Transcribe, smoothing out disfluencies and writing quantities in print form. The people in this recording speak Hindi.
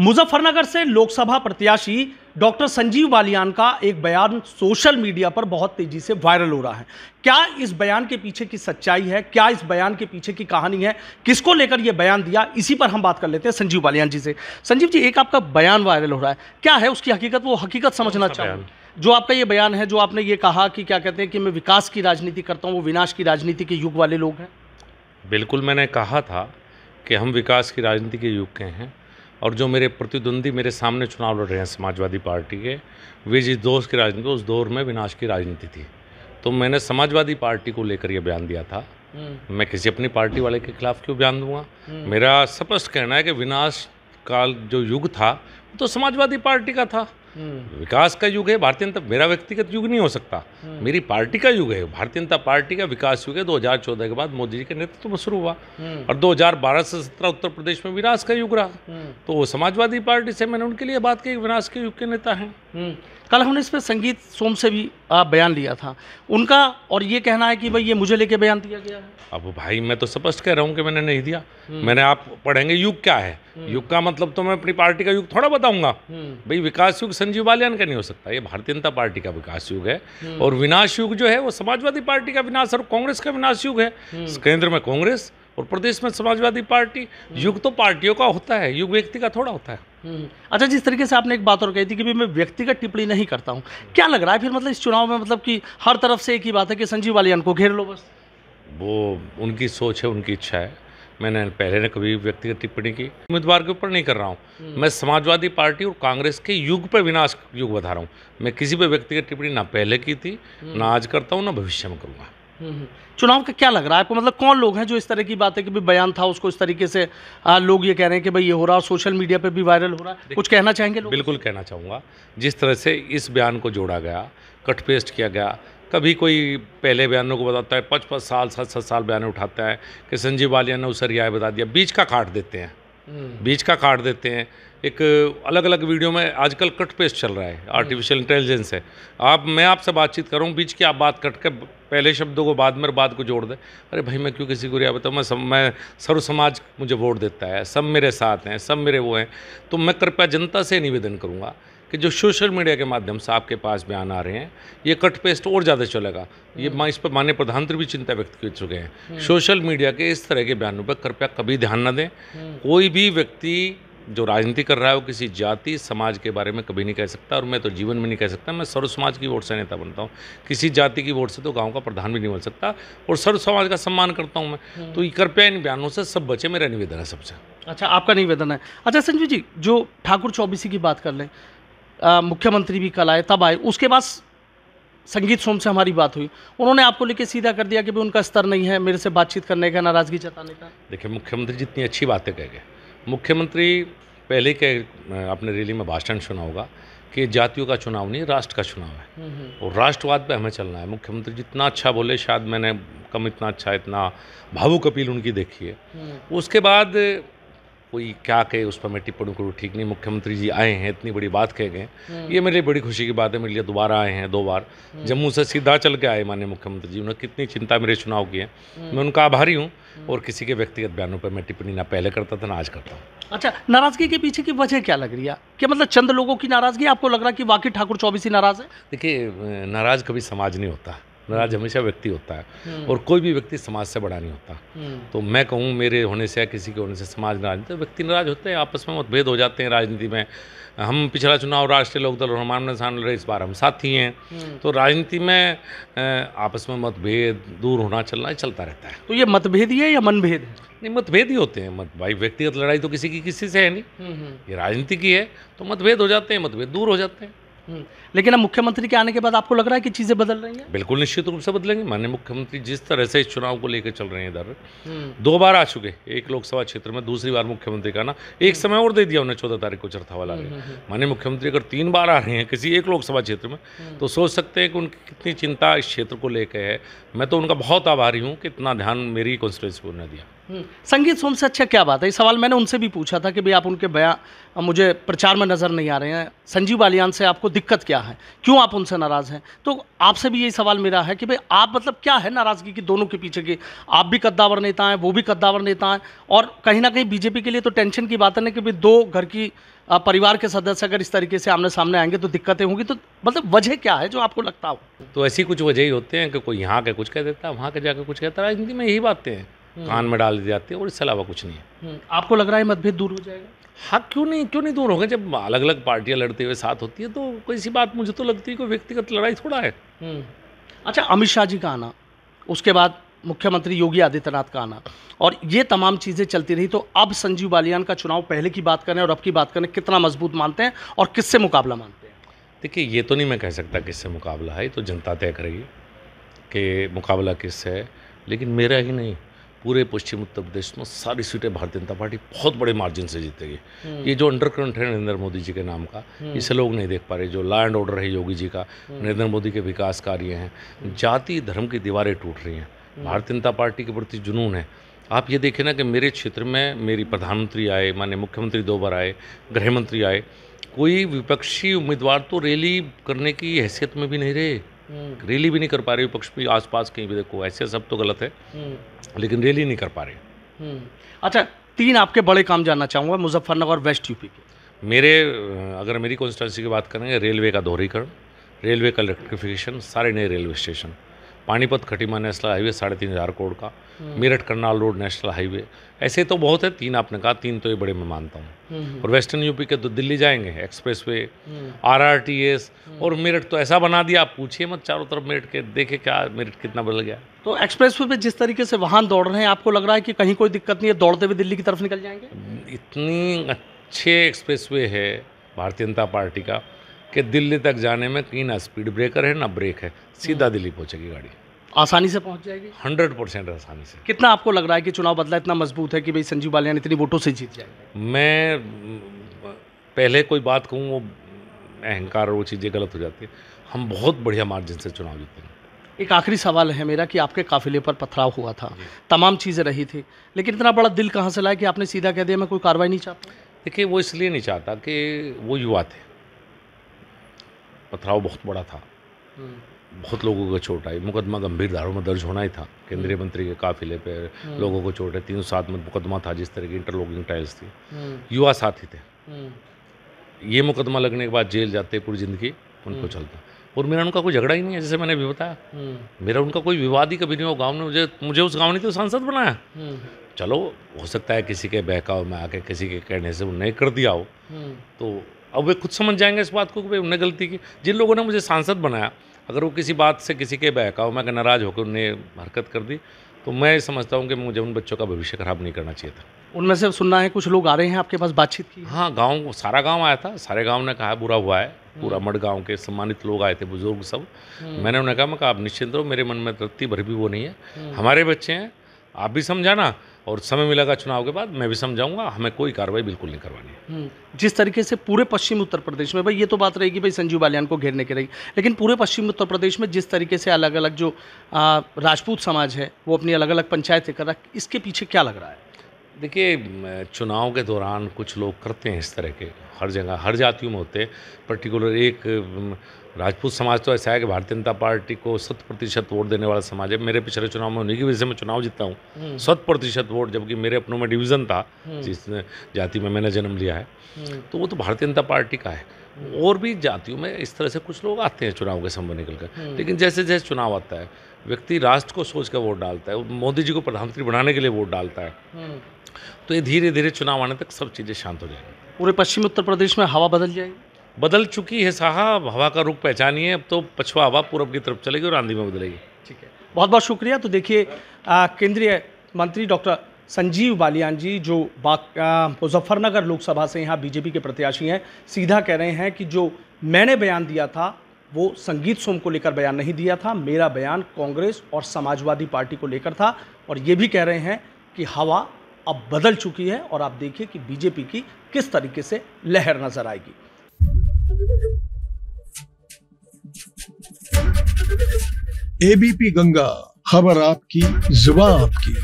मुजफ्फरनगर से लोकसभा प्रत्याशी डॉक्टर संजीव बालियान का एक बयान सोशल मीडिया पर बहुत तेजी से वायरल हो रहा है। क्या इस बयान के पीछे की सच्चाई है, क्या इस बयान के पीछे की कहानी है, किसको लेकर यह बयान दिया, इसी पर हम बात कर लेते हैं संजीव बालियान जी से। संजीव जी, एक आपका बयान वायरल हो रहा है, क्या है उसकी हकीकत, वो हकीकत समझना चाहूँ। जो आपका ये बयान है, जो आपने ये कहा कि क्या कहते हैं कि मैं विकास की राजनीति करता हूँ, वो विनाश की राजनीति के युग वाले लोग हैं। बिल्कुल, मैंने कहा था कि हम विकास की राजनीति के युग के हैं और जो मेरे प्रतिद्वंदी मेरे सामने चुनाव लड़ रहे हैं समाजवादी पार्टी के, वे जिस दौर की राजनीति, उस दौर में विनाश की राजनीति थी। तो मैंने समाजवादी पार्टी को लेकर यह बयान दिया था। मैं किसी अपनी पार्टी वाले के खिलाफ क्यों बयान दूंगा। मेरा स्पष्ट कहना है कि विनाश काल जो युग था तो समाजवादी पार्टी का था। विकास का युग है भारतीय जनता, मेरा व्यक्तिगत युग नहीं हो सकता, मेरी पार्टी का युग है। भारतीय जनता पार्टी का विकास युग है 2014 के बाद मोदी जी के नेतृत्व में शुरू हुआ और 2012 से 17 उत्तर प्रदेश में विनाश का युग रहा। तो वो समाजवादी पार्टी से मैंने उनके लिए बात की, विनाश के युग के नेता हैं। कल हमने इस पर संगीत सोम से भी बयान लिया था उनका, और ये कहना है कि भाई ये मुझे लेके बयान दिया गया है। अब भाई मैं तो स्पष्ट कह रहा हूँ कि मैंने नहीं दिया। मैंने, आप पढ़ेंगे युग क्या है, युग का मतलब तो मैं अपनी पार्टी का युग थोड़ा बताऊंगा। भाई विकास युग संजीव बालियान का नहीं हो सकता, ये भारतीय जनता पार्टी का विकास युग है। और विनाश युग जो है वो समाजवादी पार्टी का विनाश और कांग्रेस का विनाश युग है। केंद्र में कांग्रेस और प्रदेश में समाजवादी पार्टी। युग तो पार्टियों का होता है, युग व्यक्ति का थोड़ा होता है। अच्छा, जिस तरीके से आपने एक बात और कही थी कि मैं व्यक्तिगत टिप्पणी नहीं करता हूँ, क्या लग रहा है फिर मतलब इस चुनाव में, मतलब कि हर तरफ से एक ही बात है कि संजीव बालियान को घेर लो बस। वो उनकी सोच है, उनकी इच्छा है। मैंने पहले ने कभी व्यक्तिगत टिप्पणी की उम्मीदवार के ऊपर नहीं कर रहा हूँ। मैं समाजवादी पार्टी और कांग्रेस के युग पर विनाश युग बता रहा हूँ। मैं किसी पर व्यक्तिगत टिप्पणी ना पहले की थी, ना आज करता हूँ, ना भविष्य में करूँगा। चुनाव का क्या लग रहा है आपको, मतलब कौन लोग हैं जो इस तरह की बात है कि भाई बयान था उसको इस तरीके से लोग ये कह रहे हैं कि भाई ये हो रहा, सोशल मीडिया पे भी वायरल हो रहा है, कुछ कहना चाहेंगे लोग? बिल्कुल कहना चाहूँगा। जिस तरह से इस बयान को जोड़ा गया, कट पेस्ट किया गया, कभी कोई पहले बयानों को बताता है 5-5 साल 7-7 साल बयान उठाता है कि संजीव बालियान ने उसे रिहाई बता दिया, बीच का काट देते हैं, बीच का काट देते हैं। एक अलग अलग वीडियो में आजकल कट पेस्ट चल रहा है, आर्टिफिशियल इंटेलिजेंस है। मैं आपसे बातचीत कर रहा हूँ, बीच की आप बात कट के पहले शब्दों को बाद में, बात को जोड़ दे। अरे भाई मैं क्यों किसी को रिहा बताऊँ, मैं सर्व समाज मुझे वोट देता है, सब मेरे साथ हैं, सब मेरे वो हैं। तो मैं कृपया जनता से निवेदन करूँगा कि जो सोशल मीडिया के माध्यम से आपके पास बयान आ रहे हैं, ये कट पेस्ट और ज़्यादा चलेगा। ये इस पर माननीय प्रधानमंत्री भी चिंता व्यक्त कर चुके हैं। सोशल मीडिया के इस तरह के बयानों पर कृपया कभी ध्यान न दें। कोई भी व्यक्ति जो राजनीति कर रहा है वो किसी जाति समाज के बारे में कभी नहीं कह सकता, और मैं तो जीवन में नहीं कह सकता। मैं सर्व समाज की वोट से नेता बनता हूँ, किसी जाति की वोट से तो गाँव का प्रधान भी नहीं बन सकता, और सर्व समाज का सम्मान करता हूँ मैं। तो कृपया इन बयानों से सब बचे, मेरा निवेदन है सबसे। अच्छा, आपका निवेदन है। अच्छा संजीव जी, जो ठाकुर चौबीसी की बात कर लें, मुख्यमंत्री भी कल आए, तब आए, उसके बाद संगीत सोम से हमारी बात हुई, उन्होंने आपको लेके सीधा कर दिया कि भाई उनका स्तर नहीं है मेरे से बातचीत करने का, नाराज़गी जताने का। देखिए, मुख्यमंत्री जितनी अच्छी बातें कह गए, मुख्यमंत्री पहले के अपने रैली में भाषण सुना होगा कि जातियों का चुनाव नहीं, राष्ट्र का चुनाव है और राष्ट्रवाद पे हमें चलना है। मुख्यमंत्री जितना अच्छा बोले, शायद मैंने कम इतना अच्छा, इतना भावुक अपील उनकी देखी है। उसके बाद कोई क्या कहे उस पर मैं टिप्पणी करूँ, ठीक नहीं। मुख्यमंत्री जी आए हैं, इतनी बड़ी बात कह गए, ये मेरे लिए बड़ी खुशी की बात है। मेरे लिए दोबारा आए हैं, 2 बार जम्मू से सीधा चल के आए माननीय मुख्यमंत्री जी। उन्होंने कितनी चिंता मेरे चुनाव की है, मैं उनका आभारी हूँ। और किसी के व्यक्तिगत बयानों पर मैं टिप्पणी ना पहले करता था, ना आज करता हूँ। अच्छा, नाराज़गी के पीछे की वजह क्या लग रही है? क्या मतलब चंद लोगों की नाराज़गी, आपको लग रहा है कि वाकई ठाकुर चौबीसी नाराज़ है? देखिए, नाराज़ कभी समाज नहीं होता, नाराज हमेशा व्यक्ति होता है, और कोई भी व्यक्ति समाज से बड़ा नहीं होता। तो मैं कहूँ मेरे होने से या किसी के होने से समाज नाराज, तो व्यक्ति नाराज होते हैं, आपस में मतभेद हो जाते हैं राजनीति में। हम पिछला चुनाव राष्ट्रीय लोकदल और हमारे साथ लड़े, इस बार हम साथी हैं। तो राजनीति में आपस में मतभेद दूर होना चलना चलता रहता है। तो ये मतभेद ही है या मनभेद है? नहीं, मतभेद ही होते हैं। भाई व्यक्तिगत लड़ाई तो किसी की किसी से है नहीं, ये राजनीति की है, तो मतभेद हो जाते हैं, मतभेद दूर हो जाते हैं। लेकिन अब मुख्यमंत्री के आने के बाद आपको लग रहा है कि चीज़ें बदल रही हैं? बिल्कुल निश्चित रूप से बदलेंगे। माननीय मुख्यमंत्री जिस तरह से इस चुनाव को लेकर चल रहे हैं, इधर 2 बार आ चुके, एक लोकसभा क्षेत्र में, दूसरी बार मुख्यमंत्री का ना एक समय और दे दिया उन्हें, 14 तारीख को चरथावाला ने। माननीय मुख्यमंत्री अगर 3 बार आ रहे हैं किसी एक लोकसभा क्षेत्र में, तो सोच सकते हैं कि उनकी कितनी चिंता इस क्षेत्र को लेकर है। मैं तो उनका बहुत आभारी हूँ कि इतना ध्यान मेरी कॉन्स्टिट्यूएंसी को उन्होंने दिया। संगीत सोम से अच्छा क्या बात है? ये सवाल मैंने उनसे भी पूछा था कि भाई आप उनके बयान मुझे प्रचार में नज़र नहीं आ रहे हैं, संजीव बालियान से आपको दिक्कत क्या है, क्यों आप उनसे नाराज़ हैं? तो आपसे भी यही सवाल मेरा है कि भाई आप मतलब क्या है नाराज़गी की दोनों के पीछे की? आप भी कद्दावर नेता हैं, वो भी कद्दावर नेता हैं, और कहीं ना कहीं बीजेपी के लिए तो टेंशन की बात है ना कि भाई दो घर की परिवार के सदस्य अगर इस तरीके से आमने सामने आएंगे तो दिक्कतें होंगी। तो मतलब वजह क्या है जो आपको लगता हो? तो ऐसी कुछ वजह ही होते हैं कि कोई यहाँ के कुछ कह देता है, वहाँ के जाके कुछ कहता है। राजनीति में यही बातें हैं, कान में डाल दी जाती है और इसके अलावा कुछ नहीं है। आपको लग रहा है मतभेद दूर हो जाएगा? हाँ, क्यों नहीं दूर होंगे? जब अलग अलग पार्टियां लड़ते हुए साथ होती है तो कोई सी बात मुझे तो लगती है कोई व्यक्तिगत लड़ाई थोड़ा है। अच्छा, अमित शाह जी का आना, उसके बाद मुख्यमंत्री योगी आदित्यनाथ का आना, और ये तमाम चीज़ें चलती रही, तो अब संजीव बालियान का चुनाव पहले की बात करें और अब की बात करें, कितना मजबूत मानते हैं और किससे मुकाबला मानते हैं? देखिए, ये तो नहीं मैं कह सकता किससे मुकाबला है, ये तो जनता तय करेगी कि मुकाबला किससे है। लेकिन मेरा ही नहीं, पूरे पश्चिम उत्तर प्रदेश में सारी सीटें भारतीय जनता पार्टी बहुत बड़े मार्जिन से जीतेगी। ये जो अंडरकरंट है नरेंद्र मोदी जी के नाम का, इसे लोग नहीं देख पा रहे। जो लॉ एंड ऑर्डर है योगी जी का, नरेंद्र मोदी के विकास कार्य हैं, जाति धर्म की दीवारें टूट रही हैं, भारतीय जनता पार्टी के प्रति जुनून है। आप ये देखें ना कि मेरे क्षेत्र में मेरी प्रधानमंत्री आए, माननीय मुख्यमंत्री 2 बार आए, गृह मंत्री आए, कोई विपक्षी उम्मीदवार तो रैली करने की हैसियत में भी नहीं रहे। रैली भी नहीं कर पा रहे विपक्ष भी, आसपास कहीं भी देखो, ऐसे सब तो गलत है, लेकिन रैली नहीं कर पा रहे। अच्छा, 3 आपके बड़े काम जानना चाहूँगा मुजफ्फरनगर और वेस्ट यूपी के। मेरे अगर मेरी कॉन्स्टिट्यूंसी की बात करेंगे, रेलवे का दोहरीकरण, रेलवे का इलेक्ट्रिफिकेशन, सारे नए railway station, Panipat Khatima national highway 3,500 crore का, Meerut Karnal road national highway, ऐसे तो बहुत है। 3 आपने कहा, 3 तो ये बड़े मैं मानता हूँ। और वेस्टर्न यूपी के तो दिल्ली जाएंगे, एक्सप्रेसवे, RRTS, और मेरठ तो ऐसा बना दिया, आप पूछिए मत, चारों तरफ मेरठ के, देखे क्या मेरठ कितना बदल गया। तो एक्सप्रेसवे पे जिस तरीके से वाहन दौड़ रहे हैं, आपको लग रहा है कि कहीं कोई दिक्कत नहीं है, दौड़ते हुए दिल्ली की तरफ निकल जाएंगे? इतनी अच्छे एक्सप्रेसवे है भारतीय जनता पार्टी का कि दिल्ली तक जाने में कहीं ना स्पीड ब्रेकर है ना ब्रेक है, सीधा दिल्ली पहुंचेगी गाड़ी, आसानी से पहुंच जाएगी। 100% आसानी से। कितना आपको लग रहा है कि चुनाव बदला इतना मजबूत है कि भाई संजीव बालियान इतनी वोटों से जीत जाएंगे? मैं पहले कोई बात कहूँ वो अहंकार और वो चीज़ें गलत हो जाती है। हम बहुत बढ़िया मार्जिन से चुनाव जीतेंगे। एक आखिरी सवाल है मेरा कि आपके काफिले पर पथराव हुआ था, तमाम चीज़ें रही थी, लेकिन इतना बड़ा दिल कहाँ से लाया कि आपने सीधा कह दिया मैं कोई कार्रवाई नहीं चाहता? देखिए, वो इसलिए नहीं चाहता कि वो युवा थे, पथराव बहुत बड़ा था, बहुत लोगों को चोट आई, मुकदमा गंभीर धाराओं में दर्ज होना ही था। केंद्रीय मंत्री के काफिले पे लोगों को चोट है, 307 में मुकदमा था, जिस तरह की इंटरलॉकिंग टाइल्स थी, युवा साथी थे। ये मुकदमा लगने के बाद जेल जाते पूरी जिंदगी उनको चलता, और मेरा उनका कोई झगड़ा ही नहीं है, जैसे मैंने भी बताया। मेरा उनका कोई विवाद ही कभी नहीं हुआ। गाँव ने मुझे उस गाँव ने तो सांसद बनाया। चलो, हो सकता है किसी के बहकाव में आके, किसी के कहने से उन्हें कर दिया हो, तो अब वे खुद समझ जाएंगे इस बात को कि भाई उन्हें गलती की। जिन लोगों ने मुझे सांसद बनाया, अगर वो किसी बात से, किसी के बहकाव में नाराज़ होकर उन्हें हरकत कर दी, तो मैं समझता हूँ कि मुझे उन बच्चों का भविष्य खराब नहीं करना चाहिए था। उनमें से सुनना है कुछ लोग आ रहे हैं आपके पास, बातचीत की? हाँ, गाँव, सारा गाँव आया था, सारे गाँव ने कहा बुरा हुआ है, पूरा मड गाँव के सम्मानित लोग आए थे, बुजुर्ग सब। मैंने उन्हें कहा आप निश्चिंत रहो, मेरे मन में रत्ती भर भी वो नहीं है, हमारे बच्चे हैं, आप भी समझाना, और समय मिलेगा चुनाव के बाद मैं भी समझाऊंगा, हमें कोई कार्रवाई बिल्कुल नहीं करवानी है। जिस तरीके से पूरे पश्चिम उत्तर प्रदेश में, भाई ये तो बात रहेगी भाई संजीव बालियान को घेरने की रही, लेकिन पूरे पश्चिम उत्तर प्रदेश में जिस तरीके से अलग अलग जो राजपूत समाज है वो अपनी अलग अलग पंचायतें कर रहा है, इसके पीछे क्या लग रहा है? देखिए, चुनाव के दौरान कुछ लोग करते हैं इस तरह के, हर जगह हर जातियों में होते हैं। पर्टिकुलर एक राजपूत समाज तो ऐसा है कि भारतीय जनता पार्टी को 100% वोट देने वाला समाज है। मेरे पिछले चुनाव में उन्हीं की वजह से मैं चुनाव जीता हूँ, 100% वोट, जबकि मेरे अपनों में डिवीज़न था जिस जाति में मैंने जन्म लिया है, तो वो तो भारतीय जनता पार्टी का है। और भी जातियों में इस तरह से कुछ लोग आते हैं चुनाव के समय निकल कर, लेकिन जैसे जैसे चुनाव आता है, व्यक्ति राष्ट्र को सोच कर वोट डालता है, मोदी जी को प्रधानमंत्री बनाने के लिए वोट डालता है, तो ये धीरे धीरे चुनाव आने तक सब चीज़ें शांत हो जाएंगी। पूरे पश्चिम उत्तर प्रदेश में हवा बदल जाएगी? बदल चुकी है साहब, हवा का रुख पहचानिए। अब तो पछुआ हवा पूरब की तरफ चलेगी और आंधी में बदलेगी। ठीक है, बहुत बहुत शुक्रिया। तो देखिए, केंद्रीय मंत्री डॉक्टर संजीव बालियान जी जो मुजफ्फरनगर लोकसभा से यहाँ बीजेपी के प्रत्याशी हैं, सीधा कह रहे हैं कि जो मैंने बयान दिया था वो संगीत सोम को लेकर बयान नहीं दिया था, मेरा बयान कांग्रेस और समाजवादी पार्टी को लेकर था। और ये भी कह रहे हैं कि हवा अब बदल चुकी है और आप देखिए कि बीजेपी की किस तरीके से लहर नजर आएगी। एबीपी गंगा, खबर आपकी, जुबान आपकी।